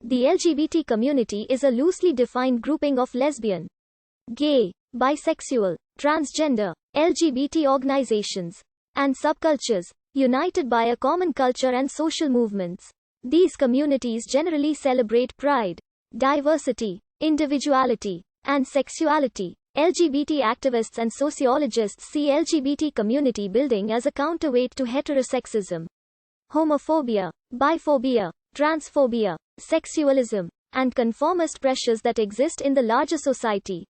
The LGBT community is a loosely defined grouping of lesbian, gay, bisexual, transgender, LGBT organizations, and subcultures, united by a common culture and social movements. These communities generally celebrate pride, diversity, individuality, and sexuality. LGBT activists and sociologists see LGBT community building as a counterweight to heterosexism, homophobia, biphobia, transphobia, sexualism, and conformist pressures that exist in the larger society.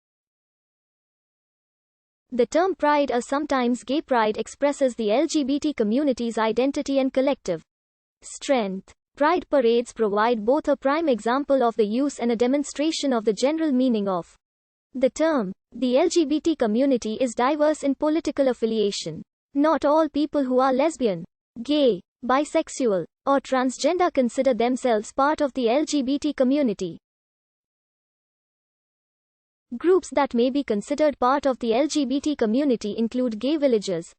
The term pride, or sometimes gay pride, expresses the LGBT community's identity and collective strength. Pride parades provide both a prime example of the use and a demonstration of the general meaning of the term. The LGBT community is diverse in political affiliation. Not all people who are lesbian, gay, bisexual, or transgender consider themselves part of the LGBT community. Groups that may be considered part of the LGBT community include gay villages,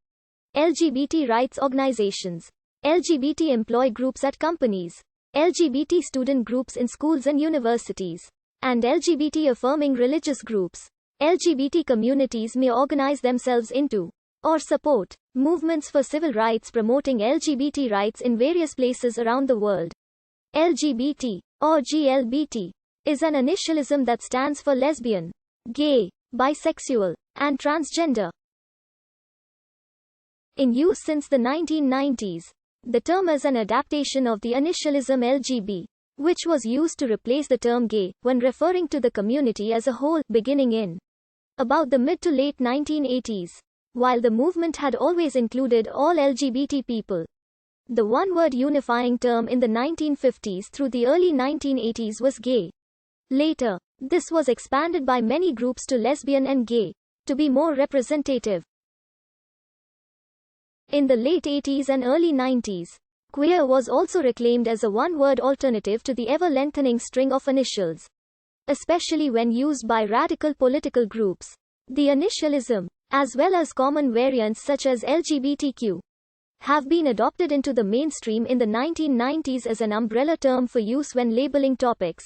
LGBT rights organizations, LGBT employee groups at companies, LGBT student groups in schools and universities, and LGBT affirming religious groups. LGBT communities may organize themselves into, or support, movements for civil rights promoting LGBT rights in various places around the world. LGBT, or GLBT, is an initialism that stands for lesbian, gay, bisexual, and transgender. In use since the 1990s, the term is an adaptation of the initialism LGB, which was used to replace the term gay when referring to the community as a whole, beginning in about the mid to late 1980s. While the movement had always included all LGBT people, the one-word unifying term in the 1950s through the early 1980s was gay. Later, this was expanded by many groups to lesbian and gay, to be more representative. In the late 80s and early 90s, queer was also reclaimed as a one-word alternative to the ever-lengthening string of initials, especially when used by radical political groups. The initialism, as well as common variants such as LGBTQ, have been adopted into the mainstream in the 1990s as an umbrella term for use when labeling topics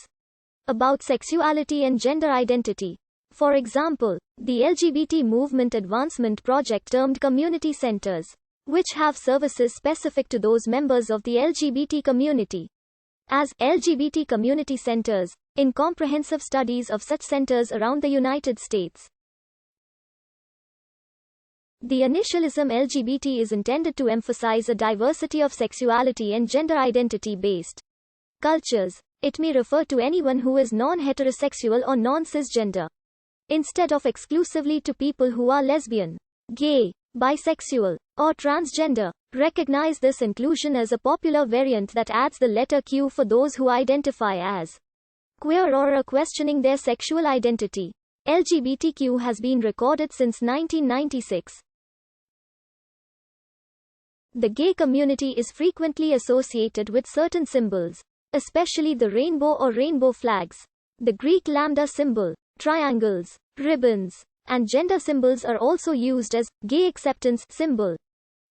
about sexuality and gender identity. For example, the LGBT movement advancement project termed community centers, which have services specific to those members of the LGBT community, as LGBT community centers, in comprehensive studies of such centers around the United States. The initialism LGBT is intended to emphasize a diversity of sexuality and gender identity-based cultures. It may refer to anyone who is non-heterosexual or non-cisgender, instead of exclusively to people who are lesbian, gay, bisexual, or transgender. Recognize this inclusion as a popular variant that adds the letter Q for those who identify as queer or are questioning their sexual identity. LGBTQ has been recorded since 1996. The gay community is frequently associated with certain symbols, especially the rainbow or rainbow flags, the Greek lambda symbol, triangles, ribbons, and gender symbols are also used as gay acceptance symbol.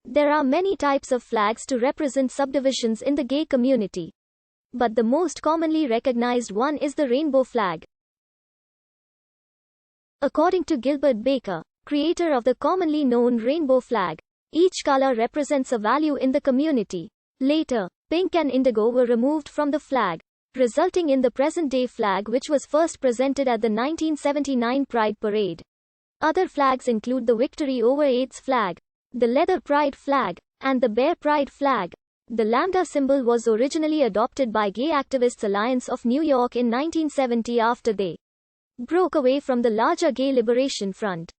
There are many types of flags to represent subdivisions in the gay community, but the most commonly recognized one is the rainbow flag. According to Gilbert Baker, creator of the commonly known rainbow flag, each color represents a value in the community. Later, pink and indigo were removed from the flag, resulting in the present-day flag, which was first presented at the 1979 Pride Parade. Other flags include the Victory over AIDS flag, the Leather Pride flag, and the Bear Pride flag. The lambda symbol was originally adopted by Gay Activists Alliance of New York in 1970 after they broke away from the larger Gay Liberation Front.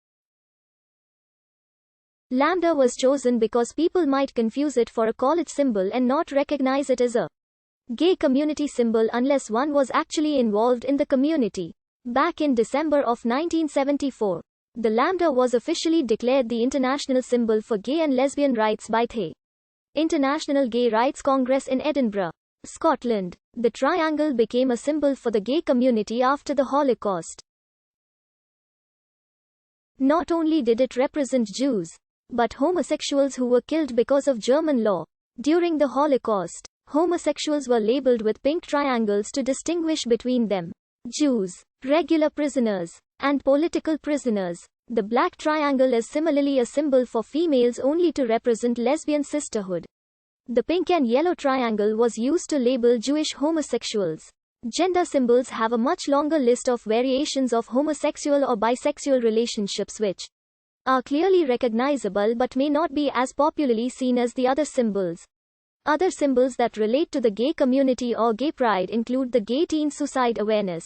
Lambda was chosen because people might confuse it for a college symbol and not recognize it as a gay community symbol unless one was actually involved in the community. Back in December of 1974, the lambda was officially declared the international symbol for gay and lesbian rights by the International Gay Rights Congress in Edinburgh, Scotland. The triangle became a symbol for the gay community after the Holocaust. Not only did it represent Jews, but homosexuals who were killed because of German law during the Holocaust. homosexuals were labeled with pink triangles to distinguish between them. Jews, regular prisoners, and political prisoners. The black triangle is similarly a symbol for females only to represent lesbian sisterhood. The pink and yellow triangle was used to label Jewish homosexuals. Gender symbols have a much longer list of variations of homosexual or bisexual relationships which are clearly recognizable but may not be as popularly seen as the other symbols. Other symbols that relate to the gay community or gay pride include the Gay Teen Suicide Awareness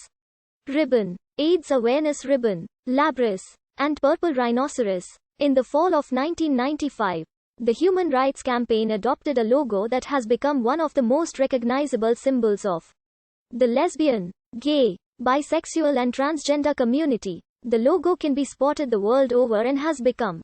Ribbon, AIDS Awareness Ribbon, Labrys, and Purple Rhinoceros. In the fall of 1995, the Human Rights Campaign adopted a logo that has become one of the most recognizable symbols of the lesbian, gay, bisexual and transgender community. The logo can be spotted the world over and has become